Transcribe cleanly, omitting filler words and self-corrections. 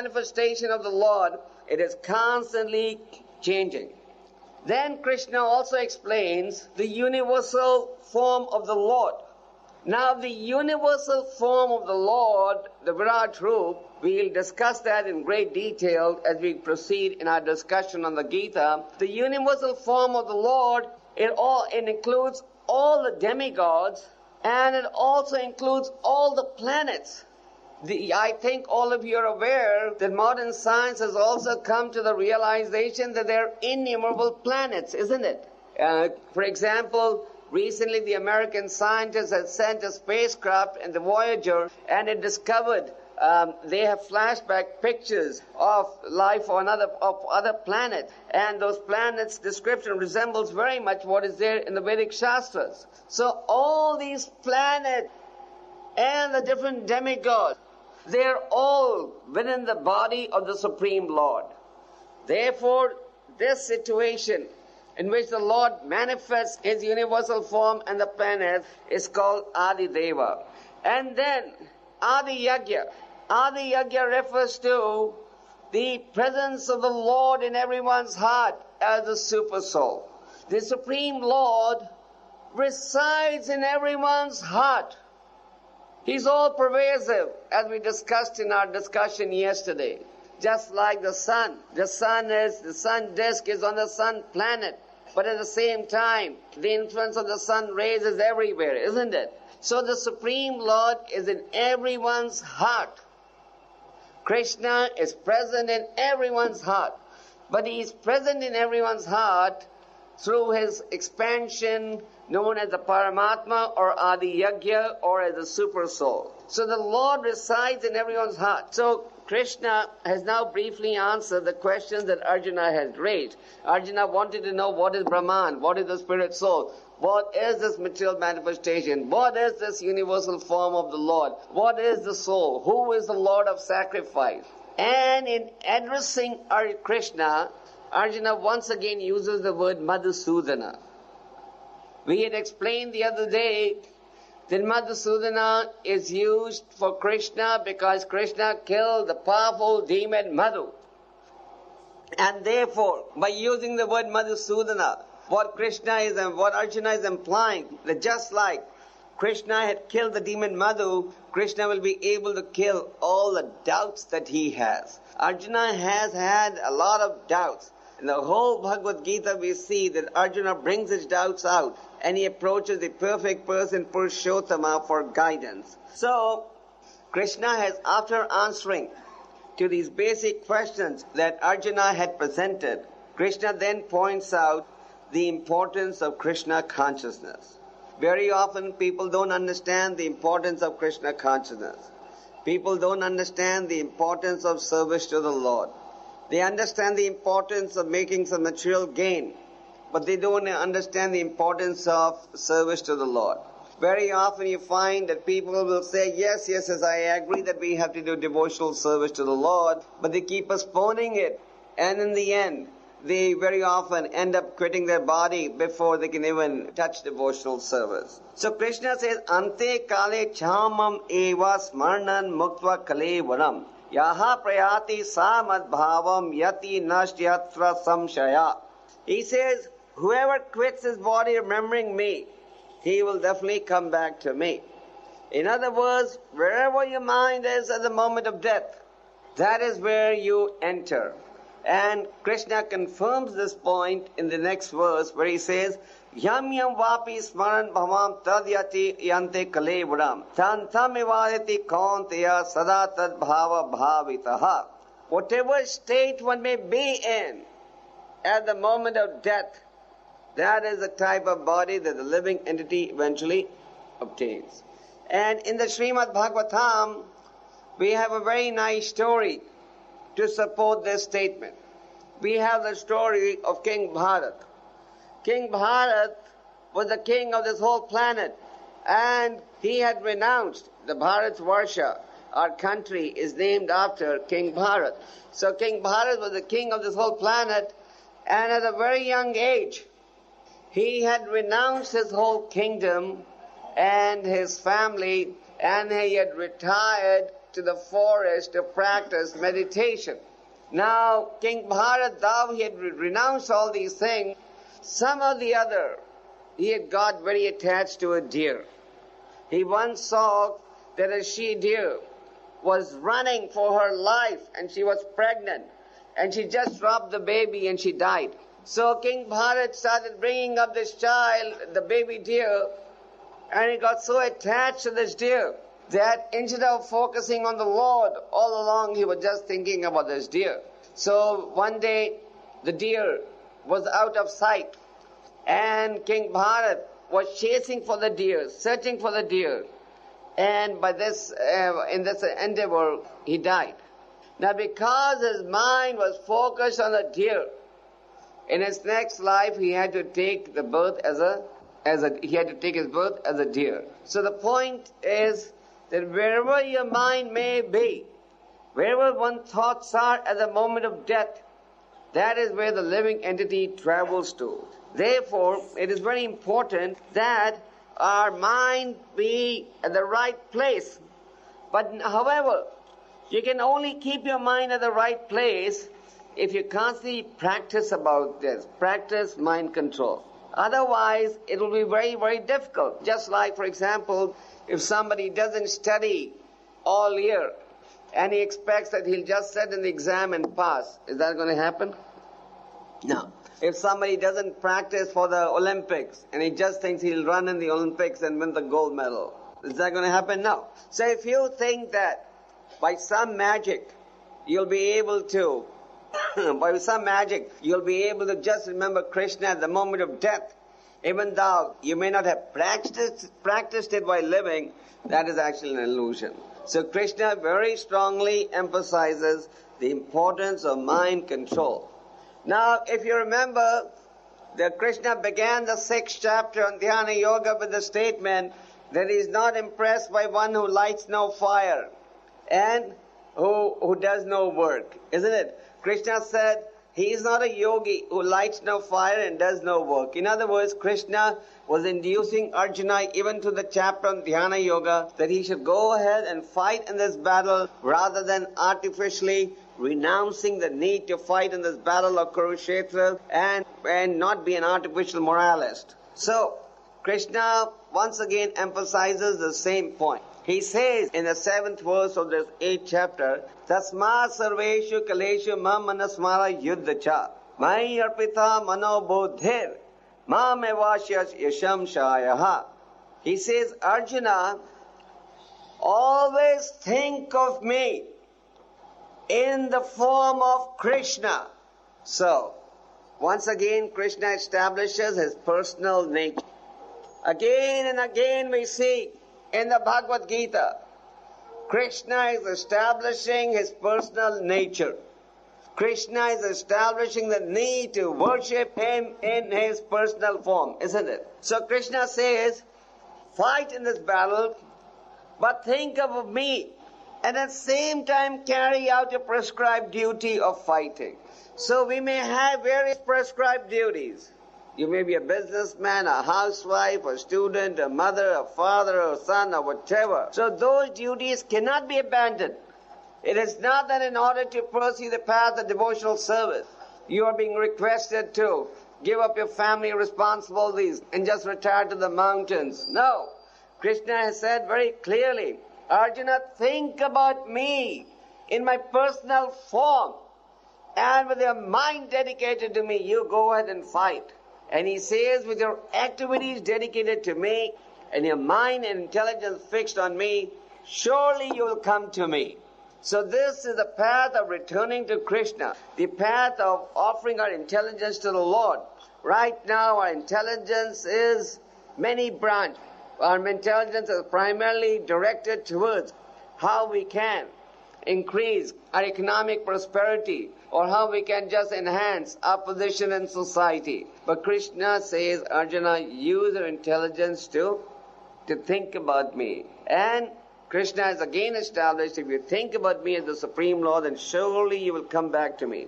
manifestation of the Lord, it is constantly changing. Then Krishna also explains the universal form of the Lord. Now the universal form of the Lord, the Virat Roop, we'll discuss that in great detail as we proceed in our discussion on the Geeta. The universal form of the Lord, it includes all the demigods, and it also includes all the planets. I think all of you are aware that modern science has also come to the realization that there are innumerable planets, isn't it? For example, recently the American scientists had sent a spacecraft in the Voyager, and it discovered they have flashback pictures of life on other planets, and those planets' description resembles very much what is there in the Vedic Shastras. So all these planets and the different demigods, they're all within the body of the Supreme Lord. Therefore, this situation in which the Lord manifests His universal form and the planet is called Adi Deva. And then Adi Yajna. Adi Yajna refers to the presence of the Lord in everyone's heart as a super soul. The Supreme Lord resides in everyone's heart. He's all pervasive, as we discussed in our discussion yesterday. Just like the sun. The sun disk is on the sun planet. But at the same time, the influence of the sun rays is everywhere, isn't it? So the Supreme Lord is in everyone's heart. Krishna is present in everyone's heart. But He is present in everyone's heart through His expansion known as the Paramatma or Adi Yajna or as the Super Soul. So the Lord resides in everyone's heart. So Krishna has now briefly answered the questions that Arjuna has raised. Arjuna wanted to know what is Brahman, what is the Spirit Soul, what is this material manifestation, what is this universal form of the Lord, what is the soul, who is the Lord of sacrifice. And in addressing Krishna, Arjuna once again uses the word Madhusudana. We had explained the other day that Madhusudana is used for Krishna because Krishna killed the powerful demon Madhu. And therefore, by using the word Madhusudana, what Arjuna is implying, that just like Krishna had killed the demon Madhu, Krishna will be able to kill all the doubts that he has. Arjuna has had a lot of doubts. In the whole Bhagavad Gita we see that Arjuna brings his doubts out and he approaches the perfect person, Purushottama, for guidance. So, Krishna has, after answering to these basic questions that Arjuna had presented, Krishna then points out the importance of Krishna consciousness. Very often people don't understand the importance of Krishna consciousness. People don't understand the importance of service to the Lord. They understand the importance of making some material gain, but they don't understand the importance of service to the Lord. Very often you find that people will say, yes, I agree that we have to do devotional service to the Lord, but they keep postponing it. And in the end, they very often end up quitting their body before they can even touch devotional service. So Krishna says, Ante kale chamam eva smarnan muktva kalevaram. Yaha prayati samad bhavam yati nashyatra samshaya. He says, whoever quits his body remembering me, he will definitely come back to me. In other words, wherever your mind is at the moment of death, that is where you enter. And Krishna confirms this point in the next verse where he says, Yam yam vapi smaran bhavam tad yati yante kalevaram tantam ivadati kaunteya sada tad bhava bhavitaha. Whatever state one may be in at the moment of death, that is the type of body that the living entity eventually obtains. And in the Srimad Bhagavatam, we have a very nice story to support this statement. We have the story of King Bharat. King Bharat was the king of this whole planet, and he had renounced the Bharatvarsha. Our country is named after King Bharat. So King Bharat was the king of this whole planet, and at a very young age, he had renounced his whole kingdom and his family, and he had retired to the forest to practice meditation. Now, King Bharat, though he had renounced all these things, somehow or the other, he had got very attached to a deer. He once saw that a she-deer was running for her life and she was pregnant and she just dropped the baby and she died. So King Bharat started bringing up this child, the baby deer, and he got so attached to this deer that instead of focusing on the Lord, all along he was just thinking about this deer. So one day the deer was out of sight and King Bharat was chasing for the deer, searching for the deer. And by this, in this endeavor, he died. Now because his mind was focused on the deer, in his next life he had to take the birth he had to take his birth as a deer. So the point is that wherever your mind may be, wherever one's thoughts are at the moment of death, that is where the living entity travels to. Therefore, it is very important that our mind be at the right place. But however, you can only keep your mind at the right place if you constantly practice about this, practice mind control. Otherwise, it will be very, very difficult. Just like, for example, if somebody doesn't study all year and he expects that he'll just sit in the exam and pass, is that going to happen? No. If somebody doesn't practice for the Olympics and he just thinks he'll run in the Olympics and win the gold medal, is that going to happen? No. So if you think that by some magic you'll be able to just remember Krishna at the moment of death, even though you may not have practiced it while living, that is actually an illusion. So Krishna very strongly emphasizes the importance of mind control. Now, if you remember that Krishna began the 6th chapter on Dhyana Yoga with the statement that he is not impressed by one who lights no fire and who does no work, isn't it? Krishna said he is not a yogi who lights no fire and does no work. In other words, Krishna was inducing Arjuna even to the chapter on Dhyana Yoga that he should go ahead and fight in this battle rather than artificially renouncing the need to fight in this battle of Kurukshetra and not be an artificial moralist. So, Krishna once again emphasizes the same point. He says in the 7th verse of this 8th chapter, Tasma sarveshu kaleshu mam manasmara yuddhacha mai arpita mano bodhir mam evashyas yasham shayaha. He says, Arjuna, always think of me in the form of Krishna. So, once again, Krishna establishes his personal nature. Again and again we see in the Bhagavad Gita, Krishna is establishing his personal nature. Krishna is establishing the need to worship him in his personal form, isn't it? So Krishna says, fight in this battle, but think of me, and at the same time carry out your prescribed duty of fighting. So we may have various prescribed duties. You may be a businessman, a housewife, a student, a mother, a father, a son, or whatever. So those duties cannot be abandoned. It is not that in order to pursue the path of devotional service, you are being requested to give up your family responsibilities and just retire to the mountains. No. Krishna has said very clearly, Arjuna, think about me in my personal form. And with your mind dedicated to me, you go ahead and fight. And he says, with your activities dedicated to me, and your mind and intelligence fixed on me, surely you will come to me. So this is the path of returning to Krishna, the path of offering our intelligence to the Lord. Right now our intelligence is many branch. Our intelligence is primarily directed towards how we can increase our economic prosperity, or how we can just enhance our position in society. But Krishna says, Arjuna, use your intelligence to think about me. And Krishna has again established, if you think about me as the Supreme Lord, then surely you will come back to me.